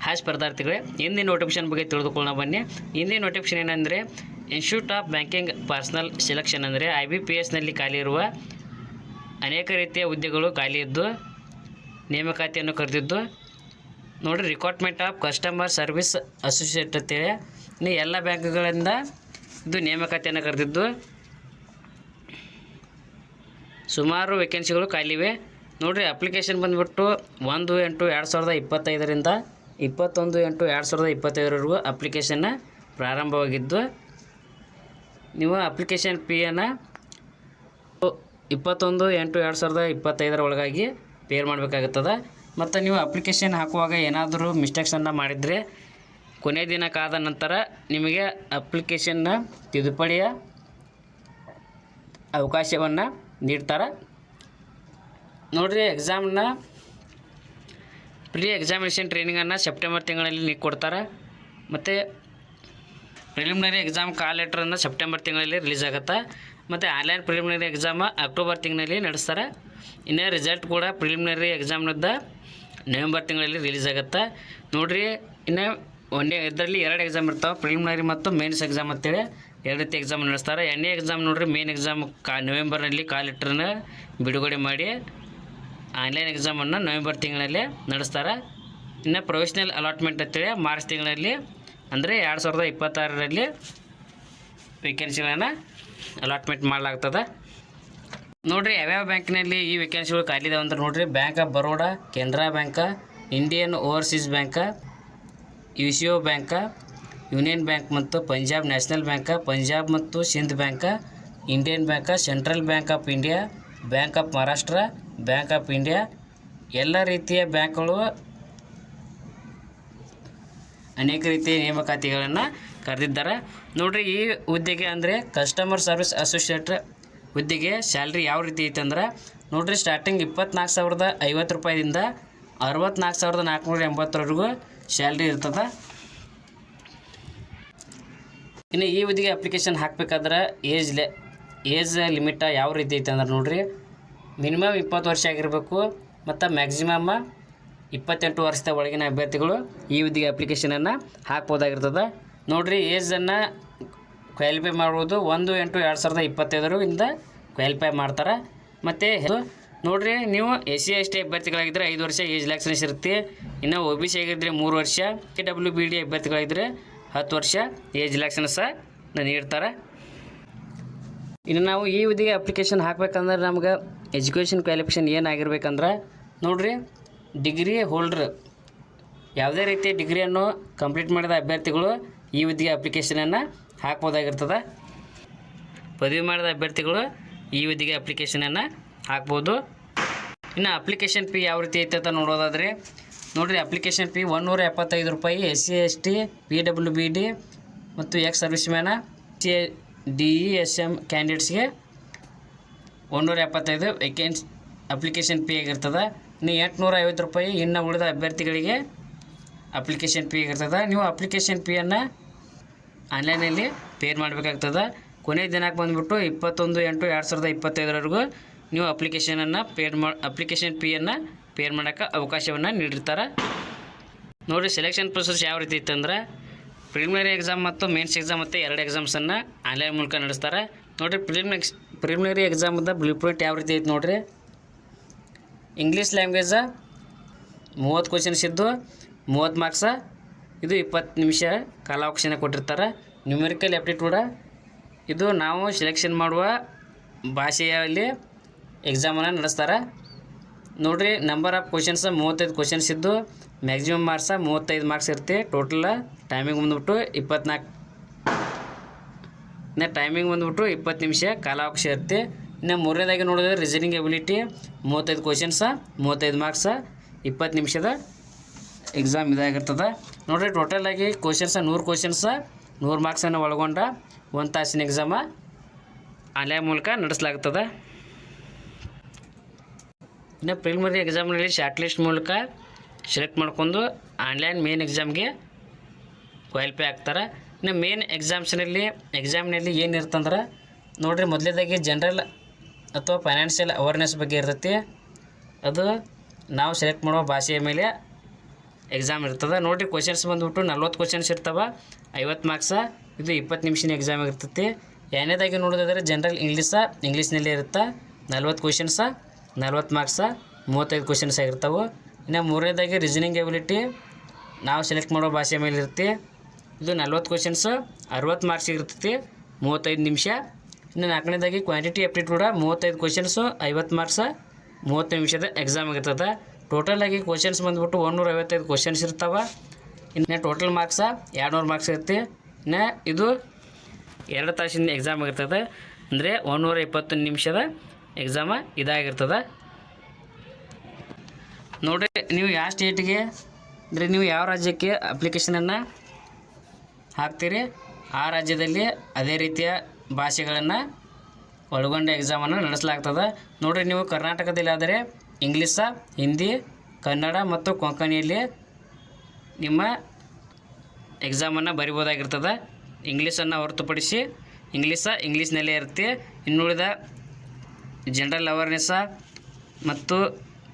Hi ಸ್ಪರ್ಧಾರ್ಥಿಗಳೇ, ಹಿಂದಿನ notification ಬಗ್ಗೆ ತಿಳಿದುಕೊಳ್ಳೋಣ ಬನ್ನಿ. ಹಿಂದಿನ ನೋಟಿಫಿಕೇಶನ್ ಏನಂದರೆ institute of banking personal selection ಅಂದರೆ IBPSನಲ್ಲಿ ಖಾಲಿ ಇರುವ ಅನೇಕ ರೀತಿಯ ಹುದ್ದೆಗಳು ಖಾಲಿ ಇದ್ದು ನೇಮಕಾತಿಯನ್ನು ಕರೆದಿದ್ದು. ನೋಡಿರಿ, recruitment of customer service associate ಅಂತೇಳಿ ಎಲ್ಲ ಬ್ಯಾಂಕ್ಗಳಿಂದ ಇದು ನೇಮಕಾತಿಯನ್ನು ಕರೆದಿದ್ದು. ಸುಮಾರು ವೇಕೆನ್ಸಿಗಳು ಖಾಲಿವೆ. ನೋಡಿರಿ, ಅಪ್ಲಿಕೇಶನ್ ಬಂದುಬಿಟ್ಟು 1/8/2025ರಿಂದ 21/8/2025ವರೆಗೂ ಅಪ್ಲಿಕೇಶನ್ನ ಪ್ರಾರಂಭವಾಗಿದ್ದು, ನೀವು ಅಪ್ಲಿಕೇಶನ್ ಫೀಯನ್ನು 21/8/2025 ಒಳಗಾಗಿ ಪೇ ಮಾಡಬೇಕಾಗುತ್ತದೆ. ಮತ್ತು ನೀವು ಅಪ್ಲಿಕೇಶನ್ ಹಾಕುವಾಗ ಏನಾದರೂ ಮಿಸ್ಟೇಕ್ಸನ್ನು ಮಾಡಿದರೆ ಕೊನೆಯ ದಿನಕ್ಕಾದ ನಂತರ ನಿಮಗೆ ಅಪ್ಲಿಕೇಶನ್ನ ತಿದ್ದುಪಡಿಯ ಅವಕಾಶವನ್ನು ನೀಡ್ತಾರೆ. ನೋಡಿರಿ, ಪ್ರೀ ಎಕ್ಸಾಮಿನೇಷನ್ ಟ್ರೈನಿಂಗನ್ನು ಸೆಪ್ಟೆಂಬರ್ ತಿಂಗಳಲ್ಲಿ ಕೊಡ್ತಾರೆ. ಮತ್ತು ಪ್ರಿಲಿಮಿನರಿ ಎಕ್ಸಾಮ್ ಕಾಲ್ ಲೆಟ್ರನ್ನು ಸೆಪ್ಟೆಂಬರ್ ತಿಂಗಳಲ್ಲಿ ರಿಲೀಸ್ ಆಗುತ್ತೆ. ಮತ್ತು ಆನ್ಲೈನ್ ಪ್ರಿಲಿಮಿನರಿ ಎಕ್ಸಾಮ ಅಕ್ಟೋಬರ್ ತಿಂಗಳಲ್ಲಿ ನಡೆಸ್ತಾರೆ. ಇನ್ನು ರಿಸಲ್ಟ್ ಕೂಡ ಪ್ರಿಲಿಮಿನರಿ ಎಕ್ಸಾಮ್ನದ್ದು ನವೆಂಬರ್ ತಿಂಗಳಲ್ಲಿ ರಿಲೀಸ್ ಆಗುತ್ತೆ. ನೋಡಿರಿ, ಇನ್ನು ಇದರಲ್ಲಿ 2 ಎಕ್ಸಾಮ್ ಇರ್ತಾವೆ, ಪ್ರಿಲಿಮಿನರಿ ಮತ್ತು ಮೇನ್ಸ್ ಎಕ್ಸಾಮ್ ಅಂತೇಳಿ 2 ರೀತಿ ಎಕ್ಸಾಮ್ ನಡೆಸ್ತಾರೆ. ಎಣ್ಣೆ ಎಕ್ಸಾಮ್ ನೋಡಿರಿ, ಮೇನ್ ಎಕ್ಸಾಮ್ ನವೆಂಬರ್ನಲ್ಲಿ ಕಾಲ್ ಲೆಟ್ರನ್ನು ಬಿಡುಗಡೆ ಮಾಡಿ ಆನ್ಲೈನ್ ಎಕ್ಸಾಮನ್ನು ನವೆಂಬರ್ ತಿಂಗಳಲ್ಲಿ ನಡೆಸ್ತಾರೆ. ಇನ್ನು ಪ್ರೊಫೆಷ್ನಲ್ ಅಲಾಟ್ಮೆಂಟ್ ಅಂತೇಳಿ ಮಾರ್ಚ್ ತಿಂಗಳಲ್ಲಿ ಅಂದರೆ 2026ರಲ್ಲಿ ವೇಕೆನ್ಸಿಗಳನ್ನು ಅಲಾಟ್ಮೆಂಟ್ ಮಾಡಲಾಗ್ತದೆ. ನೋಡಿರಿ, ಯಾವ್ಯಾವ ಬ್ಯಾಂಕಿನಲ್ಲಿ ಈ ವೇಕೆನ್ಸಿಗಳು ಖಾಲಿ ಇದಾವೆ ಅಂದ್ರೆ ನೋಡಿರಿ, bank of Baroda, Canara bank, Indian overseas bank, UCO bank, union bank ಮತ್ತು ಪಂಜಾಬ್ ನ್ಯಾಷನಲ್ ಬ್ಯಾಂಕ, ಪಂಜಾಬ್ ಮತ್ತು Sindh bank, Indian bank, central bank of India, bank of Maharashtra, bank of India, ಎಲ್ಲ ರೀತಿಯ ಬ್ಯಾಂಕ್ಗಳು ಅನೇಕ ರೀತಿಯ ನೇಮಕಾತಿಗಳನ್ನು ಕರೆದಿದ್ದಾರೆ. ನೋಡಿರಿ, ಈ ಹುದ್ದೆಗೆ ಅಂದರೆ ಕಸ್ಟಮರ್ ಸರ್ವಿಸ್ ಅಸೋಸಿಯೇಟ್ ಹುದ್ದೆಗೆ ಸ್ಯಾಲ್ರಿ ಯಾವ ರೀತಿ ಐತೆ ಅಂದ್ರೆ ನೋಡಿರಿ, ಸ್ಟಾರ್ಟಿಂಗ್ 24,050 ರೂಪಾಯಿದಿಂದ 64,480ವರೆಗೂ ಸ್ಯಾಲ್ರಿ ಇರ್ತದೆ. ಇನ್ನು ಈ ಹುದ್ದೆಗೆ ಅಪ್ಲಿಕೇಶನ್ ಹಾಕಬೇಕಾದ್ರೆ ಏಜ್ ಲಿಮಿಟ ಯಾವ ರೀತಿ ಐತೆ ಅಂದ್ರೆ ನೋಡಿರಿ, ಮಿನಿಮಮ್ 20 ವರ್ಷ ಆಗಿರಬೇಕು ಮತ್ತು ಮ್ಯಾಕ್ಸಿಮಮ್ 28 ವರ್ಷದ ಒಳಗಿನ ಅಭ್ಯರ್ಥಿಗಳು ಈ ಹುದ್ದೆಗೆ ಅಪ್ಲಿಕೇಶನನ್ನು ಹಾಕ್ಬೋದಾಗಿರ್ತದೆ. ನೋಡಿರಿ, ಏಜನ್ನು ಕ್ವಾಲಿಫೈ ಮಾಡುವುದು 1/8/2025 ಕ್ವಾಲಿಫೈ ಮಾಡ್ತಾರೆ. ಮತ್ತು ನೋಡಿರಿ, ನೀವು SC/ST ಅಭ್ಯರ್ಥಿಗಳಾಗಿದ್ದರೆ 5 ವರ್ಷ ಏಜ್ ರಿಲ್ಯಾಕ್ಸೇಷನ್ ಇರುತ್ತೆ. ಇನ್ನು OBC ಆಗಿದ್ದರೆ 3 ವರ್ಷ, KWBD ಅಭ್ಯರ್ಥಿಗಳಾಗಿದ್ದರೆ 10 ವರ್ಷ ಏಜ್ ರಿಲ್ಯಾಕ್ಸೇಷನ್ ನೀಡ್ತಾರೆ. ಇನ್ನು ನಾವು ಈ ಹುದ್ದೆಗೆ ಅಪ್ಲಿಕೇಶನ್ ಹಾಕಬೇಕಂದ್ರೆ ನಮ್ಗೆ ಎಜುಕೇಷನ್ ಕ್ವಾಲಿಫಿಕೇಷನ್ ಏನಾಗಿರ್ಬೇಕಂದ್ರೆ ನೋಡಿರಿ, ಡಿಗ್ರಿ ಹೋಲ್ಡ್ರ್, ಯಾವುದೇ ರೀತಿಯ ಡಿಗ್ರಿಯನ್ನು ಕಂಪ್ಲೀಟ್ ಮಾಡಿದ ಅಭ್ಯರ್ಥಿಗಳು ಈ ಹುದ್ದೆಗೆ ಅಪ್ಲಿಕೇಶನನ್ನು ಹಾಕ್ಬೋದಾಗಿರ್ತದೆ. ಪದವಿ ಮಾಡಿದ ಅಭ್ಯರ್ಥಿಗಳು ಈ ಹುದ್ದೆಗೆ ಅಪ್ಲಿಕೇಶನನ್ನು ಹಾಕ್ಬೋದು. ಇನ್ನು ಅಪ್ಲಿಕೇಶನ್ ಫೀ ಯಾವ ರೀತಿ ಐತೆ ಅಂತ ನೋಡೋದಾದರೆ ನೋಡಿರಿ, ಅಪ್ಲಿಕೇಶನ್ ಫೀ 175 ರೂಪಾಯಿ SC/ST, PWBD ಮತ್ತು ಎಕ್ಸ್ ಸರ್ವಿಸ್ ಮ್ಯಾನ DESM ಕ್ಯಾಂಡಿಡೇಟ್ಸ್ಗೆ 175 ಅಪ್ಲಿಕೇಶನ್ ಫೀ ಆಗಿರ್ತದೆ. ಇನ್ನು 850 ರೂಪಾಯಿ ಇನ್ನು ಉಳಿದ ಅಭ್ಯರ್ಥಿಗಳಿಗೆ ಅಪ್ಲಿಕೇಶನ್ ಫೀ ಆಗಿರ್ತದೆ. ನೀವು ಅಪ್ಲಿಕೇಶನ್ ಫೀಯನ್ನು ಆನ್ಲೈನಲ್ಲಿ ಪೇ ಮಾಡಬೇಕಾಗ್ತದೆ. ಕೊನೆಯ ದಿನಕ್ಕೆ ಬಂದುಬಿಟ್ಟು 21/8/2025ವರೆಗೂ ನೀವು ಅಪ್ಲಿಕೇಶನ್ ಫೀಯನ್ನು ಪೇ ಮಾಡೋಕ್ಕೆ ಅವಕಾಶವನ್ನು ನೀಡಿರ್ತಾರೆ. ನೋಡಿರಿ, ಸೆಲೆಕ್ಷನ್ ಪ್ರೊಸೆಸ್ ಯಾವ ರೀತಿ ಇತ್ತಂದ್ರೆ ಪ್ರಿಲಿಮಿನರಿ ಎಕ್ಸಾಮ್ ಮತ್ತು ಮೇನ್ಸ್ ಎಕ್ಸಾಮ್ ಮತ್ತು 2 ಎಕ್ಸಾಮ್ಸನ್ನು ಆನ್ಲೈನ್ ಮೂಲಕ ನಡೆಸ್ತಾರೆ. ನೋಡಿರಿ, ಪ್ರಿಲಿಮಿನರಿ ಎಕ್ಸಾಮದ ಬ್ಲೂ ಪ್ರಿಂಟ್ ಯಾವ ರೀತಿ ಐತೆ ನೋಡಿರಿ. ಇಂಗ್ಲೀಷ್ ಲ್ಯಾಂಗ್ವೇಜ 30 ಕ್ವಶನ್ಸ್ ಇದ್ದು 30 ಮಾರ್ಕ್ಸ, ಇದು 20 ನಿಮಿಷ ಕಾಲಾವಕಾಶನ ಕೊಟ್ಟಿರ್ತಾರೆ. ನ್ಯೂಮೆರಿಕಲ್ ಆ್ಯಪ್ಟಿಟ್ಯೂಡ, ಇದು ನಾವು ಸೆಲೆಕ್ಷನ್ ಮಾಡುವ ಭಾಷೆಯಲ್ಲಿ ಎಕ್ಸಾಮನ್ನು ನಡೆಸ್ತಾರೆ. ನೋಡಿರಿ, ನಂಬರ್ ಆಫ್ ಕ್ವಶನ್ಸ 35 ಕ್ವಶನ್ಸ್ ಇದ್ದು ಮ್ಯಾಕ್ಸಿಮಮ್ ಮಾರ್ಕ್ಸ 35 ಮಾರ್ಕ್ಸ್ ಇರುತ್ತೆ. ಟೋಟಲ್ ಟೈಮಿಂಗ್ ಬಂದುಬಿಟ್ಟು 24, ಇನ್ನು ಟೈಮಿಂಗ್ ಬಂದುಬಿಟ್ಟು 20 ನಿಮಿಷ ಕಾಲಾವಕಾಶ ಇರುತ್ತೆ. ಇನ್ನು ಮೂರನೇದಾಗಿ ನೋಡಿದ್ರೆ ರೀಸನಿಂಗ್ ಎಬಿಲಿಟಿ 35 ಕ್ವಶನ್ಸ 35 ಮಾರ್ಕ್ಸ 20 ನಿಮಿಷದ ಎಕ್ಸಾಮ್ ಇದಾಗಿರ್ತದೆ. ನೋಡಿರಿ, ಟೋಟಲಾಗಿ ಕ್ವಶನ್ಸ 100 ಕ್ವಶನ್ಸ 100 ಮಾರ್ಕ್ಸನ್ನು ಒಳಗೊಂಡ 1 ತಾಸಿನ ಎಕ್ಸಾಮ ಆನ್ಲೈನ್ ಮೂಲಕ ನಡೆಸಲಾಗ್ತದೆ. ಇನ್ನು ಪ್ರಿಲಿಮಿನರಿ ಎಕ್ಸಾಮ್ನಲ್ಲಿ ಶಾರ್ಟ್ ಲಿಸ್ಟ್ ಮೂಲಕ ಸೆಲೆಕ್ಟ್ ಮಾಡ್ಕೊಂಡು ಆನ್ಲೈನ್ ಮೇನ್ ಎಕ್ಸಾಮ್ಗೆ ಕ್ವಾಲಿಫೈ ಆಗ್ತಾರೆ. ಇನ್ನು ಮೇನ್ ಎಕ್ಸಾಮ್ನಲ್ಲಿ ಏನಿರ್ತಂದ್ರೆ ನೋಡಿರಿ, ಮೊದಲೇದಾಗಿ ಜನರಲ್ ಅಥವಾ ಫೈನಾನ್ಷಿಯಲ್ ಅವೇರ್ನೆಸ್ ಬಗ್ಗೆ ಇರ್ತೈತಿ. ಅದು ನಾವು ಸೆಲೆಕ್ಟ್ ಮಾಡುವ ಭಾಷೆಯ ಮೇಲೆ ಎಕ್ಸಾಮ್ ಇರ್ತದೆ ನೋಡಿರಿ. ಕ್ವಶನ್ಸ್ ಬಂದುಬಿಟ್ಟು 40 ಕ್ವಶನ್ಸ್ ಇರ್ತವೆ, 50 ಮಾರ್ಕ್ಸ. ಇದು 20 ನಿಮಿಷದ ಎಕ್ಸಾಮ್ ಇರ್ತೈತಿ. ಎರಡನೇದಾಗಿ ನೋಡೋದಾದರೆ ಜನರಲ್ ಇಂಗ್ಲೀಷ್ನಲ್ಲೇ ಇರುತ್ತೆ. 40 ಕ್ವಶನ್ಸ, 40 ಮಾರ್ಕ್ಸ, 35 ಕ್ವಶನ್ಸ್ ಆಗಿರ್ತಾವೆ. ಇನ್ನು ಮೂರನೇದಾಗಿ ರೀಸನಿಂಗ್ ಎಬಿಲಿಟಿ ನಾವು ಸೆಲೆಕ್ಟ್ ಮಾಡೋ ಭಾಷೆ ಮೇಲೆ ಇರುತ್ತೆ. ಇದು 40 ಕ್ವಶನ್ಸು, 60 ಮಾರ್ಕ್ಸಿಗೆ ಇರ್ತೈತಿ, 35 ನಿಮಿಷ. ಇನ್ನು ನಾಲ್ಕನೇದಾಗಿ ಕ್ವಾಂಟಿಟಿ ಆಪ್ಟಿಟ್ಯೂಡ 35 ಕ್ವಶನ್ಸು, 50 ಮಾರ್ಕ್ಸ, 30 ನಿಮಿಷದ ಎಕ್ಸಾಮ್ ಆಗಿರ್ತದೆ. ಟೋಟಲಾಗಿ ಕ್ವಶನ್ಸ್ ಬಂದುಬಿಟ್ಟು 155 ಕ್ವಶನ್ಸ್ ಇರ್ತಾವೆ. ಇನ್ನು ಟೋಟಲ್ ಮಾರ್ಕ್ಸ 200 ಮಾರ್ಕ್ಸ್ ಇರುತ್ತೆ. ಇನ್ನು ಇದು 2 ತಾಸಿನ ಎಕ್ಸಾಮ್ ಆಗಿರ್ತದೆ. ಅಂದರೆ 120 ನಿಮಿಷದ ಎಕ್ಸಾಮ ಇದಾಗಿರ್ತದೆ. ನೋಡಿರಿ, ನೀವು ಯಾವ ಸ್ಟೇಟಿಗೆ ಅಂದರೆ ನೀವು ಯಾವ ರಾಜ್ಯಕ್ಕೆ ಅಪ್ಲಿಕೇಶನನ್ನು ಹಾಕ್ತೀರಿ ಆ ರಾಜ್ಯದಲ್ಲಿ ಅದೇ ರೀತಿಯ ಭಾಷೆಗಳನ್ನು ಒಳಗೊಂಡ ಎಕ್ಸಾಮನ್ನು ನಡೆಸಲಾಗ್ತದೆ. ನೋಡಿರಿ, ನೀವು ಕರ್ನಾಟಕದಲ್ಲಿ ಆದರೆ ಇಂಗ್ಲೀಷ, ಹಿಂದಿ, ಕನ್ನಡ ಮತ್ತು ಕೊಂಕಣಿಯಲ್ಲಿ ನಿಮ್ಮ ಎಕ್ಸಾಮನ್ನು ಬರಿಬೋದಾಗಿರ್ತದೆ. ಇಂಗ್ಲೀಷನ್ನು ಹೊರತುಪಡಿಸಿ ಇಂಗ್ಲೀಷ್ನಲ್ಲೇ ಇರುತ್ತೆ. ಇನ್ನುಳಿದ ಜನರಲ್ ಅವೇರ್ನೆಸ್ಸ ಮತ್ತು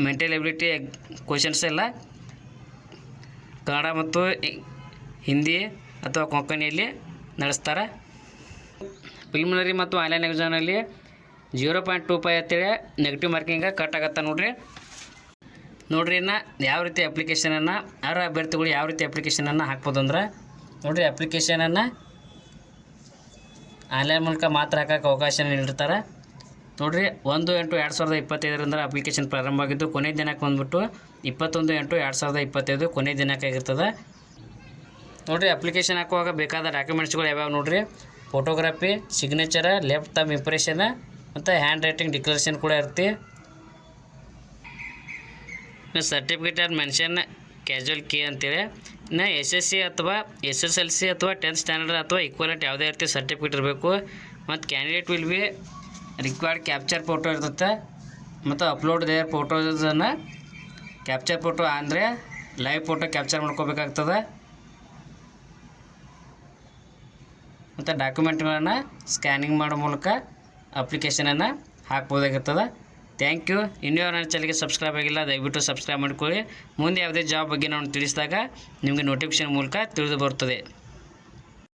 ಮೆಂಟಲ್ ಎಬಿಲಿಟಿ ಕ್ವಶನ್ಸ್ ಎಲ್ಲ ಕನ್ನಡ ಮತ್ತು ಹಿಂದಿ ಅಥವಾ ಕೊಂಕಣಿಯಲ್ಲಿ ನಡೆಸ್ತಾರೆ. ಪ್ರಿಲಿಮಿನರಿ ಮತ್ತು ಆನ್ಲೈನ್ ಎಕ್ಸಾಮ್ನಲ್ಲಿ 0.25 ಅಂತೇಳಿ ನೆಗೆಟಿವ್ ಮಾರ್ಕಿಂಗ ಕಟ್ ಆಗತ್ತೆ ನೋಡಿರಿ. ಇನ್ನು ಯಾವ ರೀತಿ ಅಪ್ಲಿಕೇಶನನ್ನು ಯಾರು ಅಭ್ಯರ್ಥಿಗಳು ಯಾವ ರೀತಿ ಅಪ್ಲಿಕೇಶನನ್ನು ಹಾಕ್ಬೋದು ಅಂದ್ರೆ ನೋಡಿರಿ, ಅಪ್ಲಿಕೇಶನನ್ನು ಆನ್ಲೈನ್ ಮೂಲಕ ಮಾತ್ರ ಹಾಕೋಕ್ಕೆ ಅವಕಾಶ ನೀಡಿರ್ತಾರೆ. ನೋಡಿರಿ, 1/8/2025 ಅಪ್ಲಿಕೇಶನ್ ಪ್ರಾರಂಭ ಆಗಿದ್ದು ಕೊನೆಯ ದಿನಾಂಕ ಬಂದುಬಿಟ್ಟು 21/8/2025 ಕೊನೆಯ ದಿನಾಂಕ ಆಗಿರ್ತದೆ. ನೋಡಿರಿ, ಅಪ್ಲಿಕೇಶನ್ ಹಾಕುವಾಗ ಬೇಕಾದ ಡಾಕ್ಯುಮೆಂಟ್ಸ್ಗಳು ಯಾವ್ಯಾವ ನೋಡಿರಿ, photography, signature, left thumb impression ಮತ್ತು ಹ್ಯಾಂಡ್ ರೈಟಿಂಗ್ ಡಿಕ್ಲರೇಷನ್ ಕೂಡ ಇರುತ್ತೆ. Certificate or mention casual key ಅಂತೇಳಿ. ಇನ್ನು SSC ಅಥವಾ SSLC ಅಥವಾ 10th ಸ್ಟ್ಯಾಂಡರ್ಡ್ ಅಥವಾ ಈಕ್ವಲೆಂಟ್ ಯಾವುದೇ ರೀತಿ ಸರ್ಟಿಫಿಕೇಟ್ ಇರಬೇಕು. ಮತ್ತು candidate will be required capture photo ಇರ್ತದೆ ಮತ್ತು ಅಪ್ಲೋಡ್ ದೇರ್ ಫೋಟೋಸನ್ನು ಕ್ಯಾಪ್ಚರ್ ಫೋಟೋ ಅಂದರೆ ಲೈವ್ ಫೋಟೋ ಕ್ಯಾಪ್ಚರ್ ಮಾಡ್ಕೋಬೇಕಾಗ್ತದೆ. ಮತ್ತು ಡಾಕ್ಯುಮೆಂಟ್ಗಳನ್ನು ಸ್ಕ್ಯಾನಿಂಗ್ ಮಾಡೋ ಮೂಲಕ ಅಪ್ಲಿಕೇಶನನ್ನು ಹಾಕ್ಬೋದಾಗಿರ್ತದೆ. Thank you. ಇನ್ನೂ ನನ್ನ ಚಾನಲ್ಗೆ ಸಬ್ಸ್ಕ್ರೈಬ್ ಆಗಿಲ್ಲ, ದಯವಿಟ್ಟು ಸಬ್ಸ್ಕ್ರೈಬ್ ಮಾಡ್ಕೊಳ್ಳಿ. ಮುಂದೆ ಯಾವುದೇ ಜಾಬ್ ಬಗ್ಗೆ ನಾನು ತಿಳಿಸಿದಾಗ ನಿಮಗೆ ನೋಟಿಫಿಕೇಷನ್ ಮೂಲಕ ತಿಳಿದು ಬರ್ತದೆ.